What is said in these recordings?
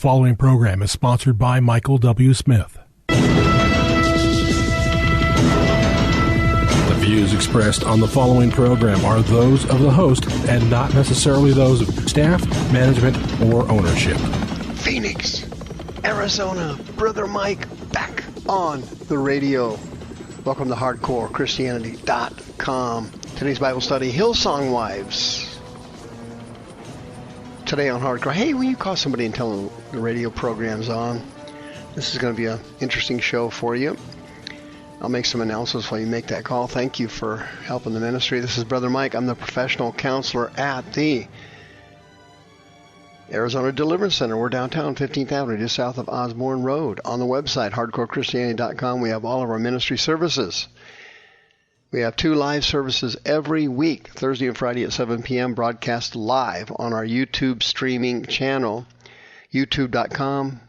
following program is sponsored by Michael W. Smith. The views expressed on the following program are those of the host and not necessarily those of staff, management, or ownership. Phoenix, Arizona, Brother Mike back on the radio. Welcome to HardcoreChristianity.com. Today's Bible study, Hillsong Wives. Today on Hardcore. Hey, when you call somebody and tell them the radio program's on, this is going to be an interesting show for you. I'll make some announcements while you make that call. Thank you for helping the ministry. This is Brother Mike. I'm the professional counselor at the Arizona Deliverance Center. We're downtown 15th Avenue, just south of Osborne Road. On the website, HardcoreChristianity.com, we have all of our ministry services. We have 2 live services every week, Thursday and Friday at 7 p.m., broadcast live on our YouTube streaming channel, youtube.com,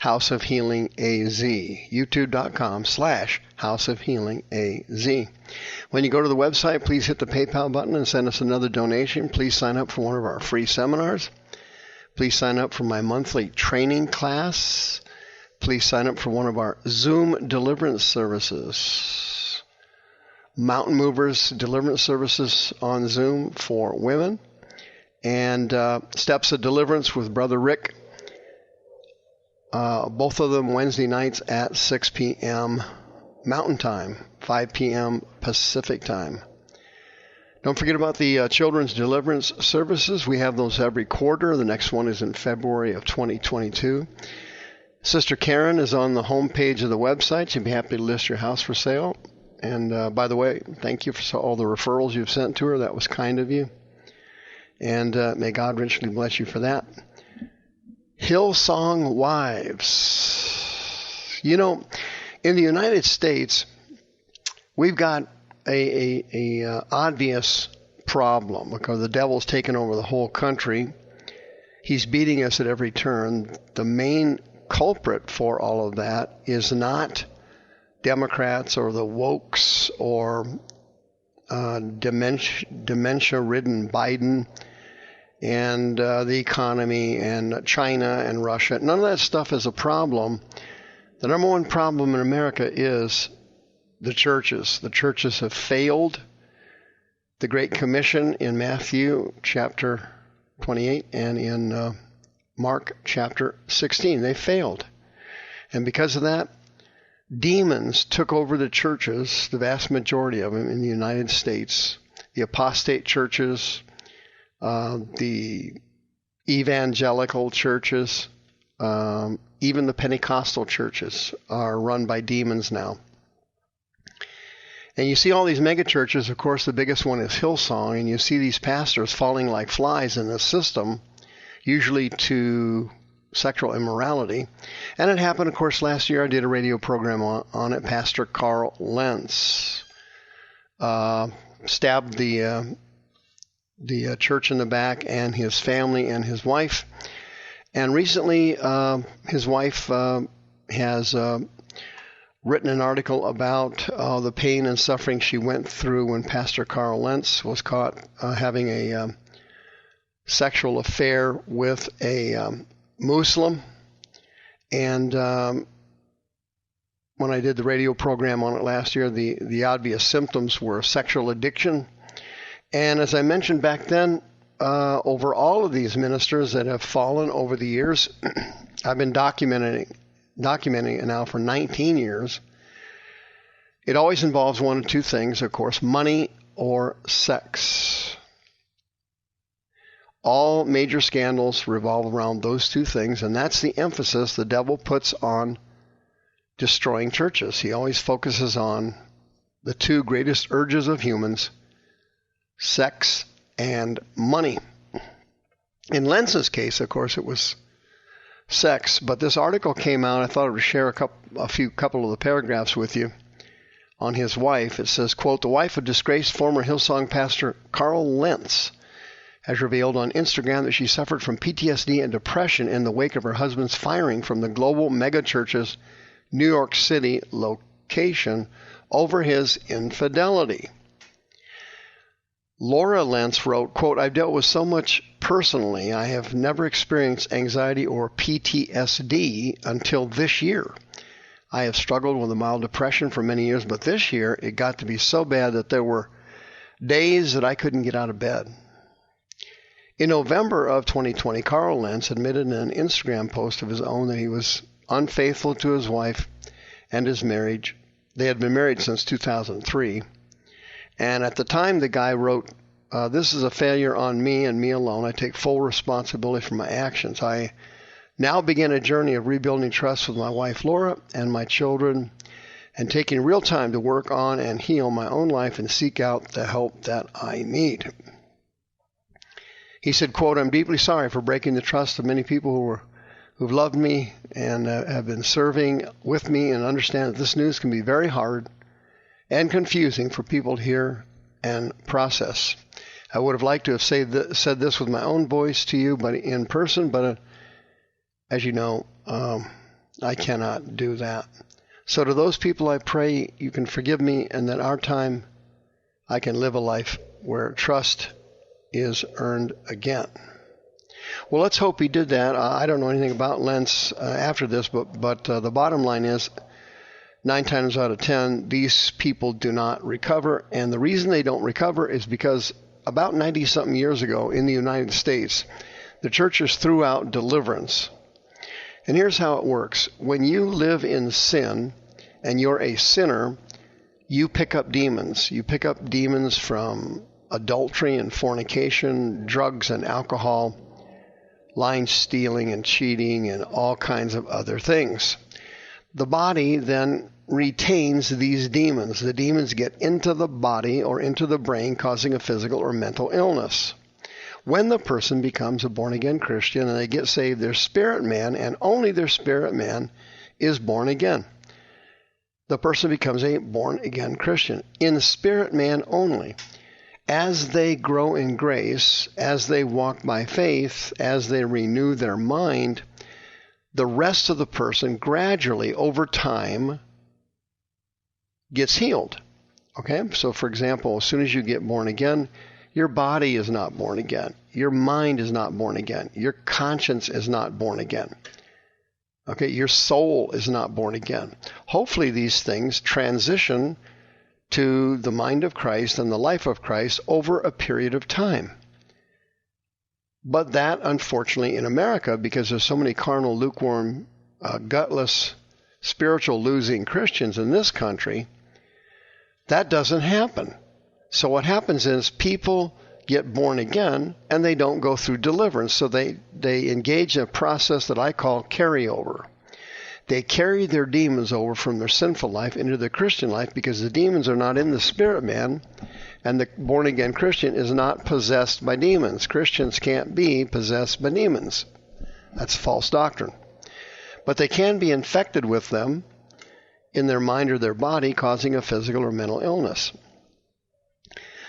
House of Healing AZ, youtube.com/House of Healing AZ. When you go to the website, please hit the PayPal button and send us another donation. Please sign up for one of our free seminars. Please sign up for my monthly training class. Please sign up for one of our Zoom deliverance services. Mountain Movers deliverance services on Zoom for women, and Steps of Deliverance with Brother Rick, both of them Wednesday nights at 6 p.m. Mountain Time, 5 p.m. Pacific Time. Don't forget about the Children's Deliverance Services. We have those every quarter. The next one is in February of 2022. Sister Karen is on the homepage of the website. She'd be happy to list your house for sale. And by the way, thank you for all the referrals you've sent to her. That was kind of you. And may God richly bless you for that. Hillsong Wives. You know, in the United States, we've got a obvious problem because the devil's taken over the whole country. He's beating us at every turn. The main culprit for all of that is not Democrats or the wokes or dementia-ridden Biden and the economy and China and Russia. None of that stuff is a problem. The number one problem in America is the churches. The churches have failed. The Great Commission in Matthew chapter 28 and in Mark chapter 16, they failed. And because of that, demons took over the churches, the vast majority of them in the United States. The apostate churches, the evangelical churches, even the Pentecostal churches are run by demons now. And you see all these mega churches. Of course, the biggest one is Hillsong, and you see these pastors falling like flies in the system, usually to sexual immorality. And it happened, of course, last year. I did a radio program on it. Pastor Carl Lentz stabbed the church in the back and his family and his wife. And recently, his wife has written an article about the pain and suffering she went through when Pastor Carl Lentz was caught having a sexual affair with a Muslim. And when I did the radio program on it last year, the obvious symptoms were sexual addiction. And as I mentioned back then, over all of these ministers that have fallen over the years, I've been documenting it now for 19 years. It always involves one of two things, of course, money or sex. All major scandals revolve around those two things, and that's the emphasis the devil puts on destroying churches. He always focuses on the two greatest urges of humans, sex and money. In Lentz's case, of course, it was sex, but this article came out. I thought I would share a couple of the paragraphs with you on his wife. It says, quote, "The wife of disgraced former Hillsong pastor Carl Lentz has revealed on Instagram that she suffered from PTSD and depression in the wake of her husband's firing from the global megachurch's New York City location over his infidelity. Laura Lentz wrote, quote, "I've dealt with so much personally. I have never experienced anxiety or PTSD until this year. I have struggled with a mild depression for many years, but this year it got to be so bad that there were days that I couldn't get out of bed." In November of 2020, Carl Lentz admitted in an Instagram post of his own that he was unfaithful to his wife and his marriage. They had been married since 2003. And at the time, the guy wrote, "This is a failure on me and me alone. I take full responsibility for my actions. I now begin a journey of rebuilding trust with my wife, Laura, and my children, and taking real time to work on and heal my own life and seek out the help that I need." He said, quote, "I'm deeply sorry for breaking the trust of many people who've loved me and have been serving with me, and understand that this news can be very hard and confusing for people to hear and process. I would have liked to have said this with my own voice to you, but in person, but as you know, I cannot do that. So to those people, I pray you can forgive me, and that our time I can live a life where trust is earned again." Well, let's hope he did that. I don't know anything about Lentz after this, but the bottom line is 9 times out of 10, these people do not recover. And the reason they don't recover is because about 90-something years ago in the United States, the churches threw out deliverance. And here's how it works. When you live in sin and you're a sinner, you pick up demons. You pick up demons from adultery and fornication, drugs and alcohol, lying, stealing, and cheating, and all kinds of other things. The body then retains these demons. The demons get into the body or into the brain, causing a physical or mental illness. When the person becomes a born-again Christian and they get saved, their spirit man, and only their spirit man, is born again. The person becomes a born-again Christian in spirit man only. As they grow in grace, as they walk by faith, as they renew their mind, the rest of the person gradually, over time, gets healed. Okay? So, for example, as soon as you get born again, your body is not born again. Your mind is not born again. Your conscience is not born again. Okay? Your soul is not born again. Hopefully these things transition to the mind of Christ and the life of Christ over a period of time. But that, unfortunately, in America, because there's so many carnal, lukewarm, gutless, spiritual losing Christians in this country, that doesn't happen. So what happens is people get born again and they don't go through deliverance. So they engage in a process that I call carryover. They carry their demons over from their sinful life into their Christian life because the demons are not in the spirit man, and the born-again Christian is not possessed by demons. Christians can't be possessed by demons. That's false doctrine. But they can be infected with them in their mind or their body, causing a physical or mental illness.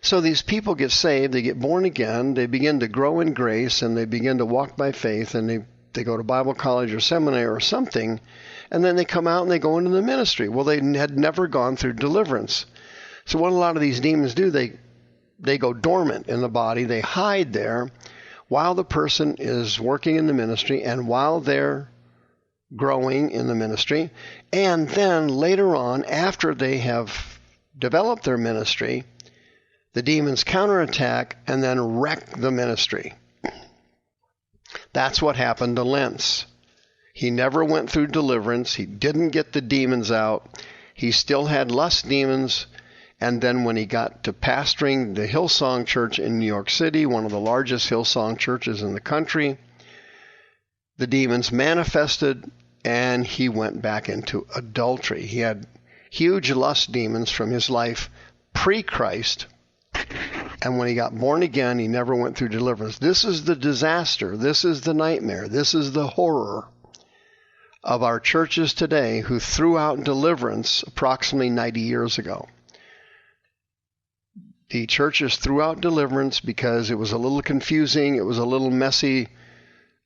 So these people get saved, they get born again, they begin to grow in grace, and they begin to walk by faith, and they go to Bible college or seminary or something, and then they come out and they go into the ministry. Well, they had never gone through deliverance. So what a lot of these demons do, they go dormant in the body. They hide there while the person is working in the ministry and while they're growing in the ministry. And then later on, after they have developed their ministry, the demons counterattack and then wreck the ministry. That's what happened to Lentz. He never went through deliverance. He didn't get the demons out. He still had lust demons. And then when he got to pastoring the Hillsong church in New York City, one of the largest Hillsong churches in the country, the demons manifested and he went back into adultery. He had huge lust demons from his life pre-Christ. And when he got born again, he never went through deliverance. This is the disaster. This is the nightmare. This is the horror of our churches today who threw out deliverance approximately 90 years ago. The churches threw out deliverance because it was a little confusing. It was a little messy.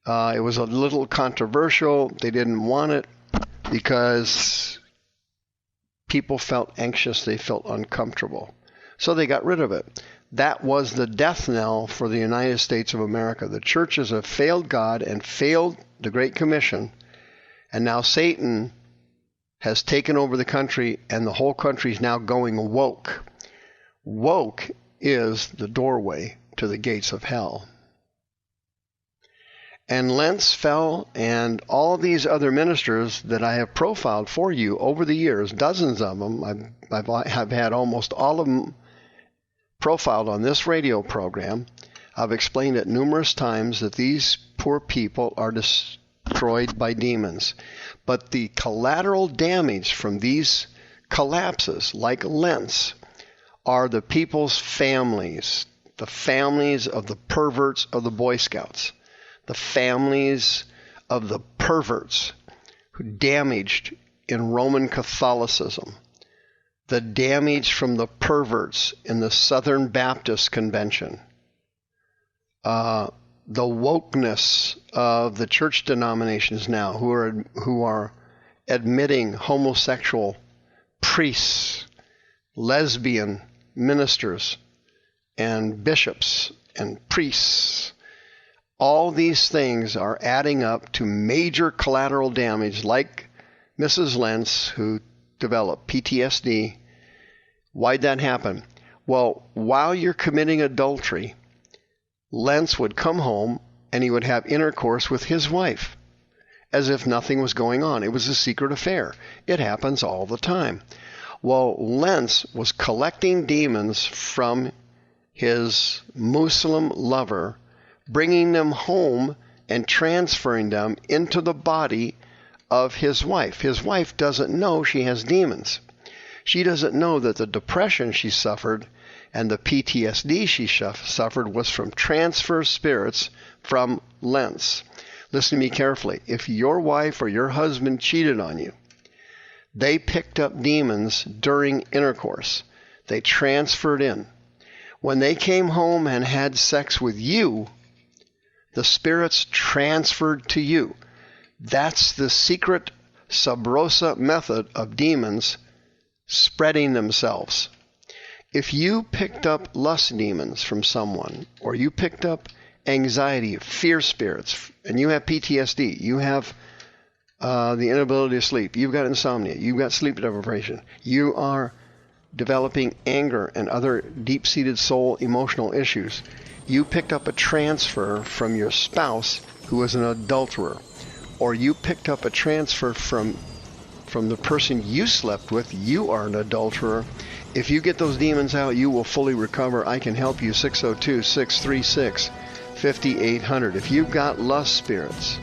It was a little controversial. They didn't want it because people felt anxious. They felt uncomfortable. So they got rid of it. That was the death knell for the United States of America. The churches have failed God and failed the Great Commission, and now Satan has taken over the country, and the whole country is now going woke. Woke is the doorway to the gates of hell. And Lentz fell, and all these other ministers that I have profiled for you over the years, dozens of them, I've had almost all of them profiled on this radio program. I've explained it numerous times that these poor people are destroyed by demons. But the collateral damage from these collapses, like Lentz, are the people's families, the families of the perverts of the Boy Scouts, the families of the perverts who damaged in Roman Catholicism, the damage from the perverts in the Southern Baptist Convention, the wokeness of the church denominations now who are admitting homosexual priests, lesbian ministers, and bishops and priests. All these things are adding up to major collateral damage, like Mrs. Lentz, who developed PTSD. Why'd that happen? Well, while you're committing adultery, Lentz would come home and he would have intercourse with his wife as if nothing was going on. It was a secret affair. It happens all the time. Well, Lentz was collecting demons from his Muslim lover, bringing them home and transferring them into the body of his wife. His wife doesn't know she has demons. She doesn't know that the depression she suffered and the PTSD she suffered was from transfer spirits from Lentz. Listen to me carefully. If your wife or your husband cheated on you, they picked up demons during intercourse. They transferred in. When they came home and had sex with you, the spirits transferred to you. That's the secret sub rosa method of demons spreading themselves. If you picked up lust demons from someone, or you picked up anxiety, fear spirits, and you have PTSD, you have the inability to sleep, you've got insomnia, you've got sleep deprivation, you are developing anger and other deep-seated soul emotional issues, you picked up a transfer from your spouse who was an adulterer, or you picked up a transfer from the person you slept with, you are an adulterer. If you get those demons out, you will fully recover. I can help you. 602-636-5800. If you've got lust spirits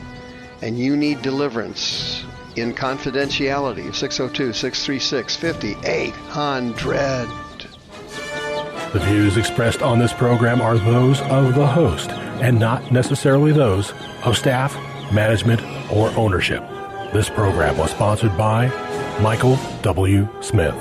and you need deliverance in confidentiality, 602-636-5800. The views expressed on this program are those of the host and not necessarily those of staff, management, or ownership. This program was sponsored by Michael W. Smith.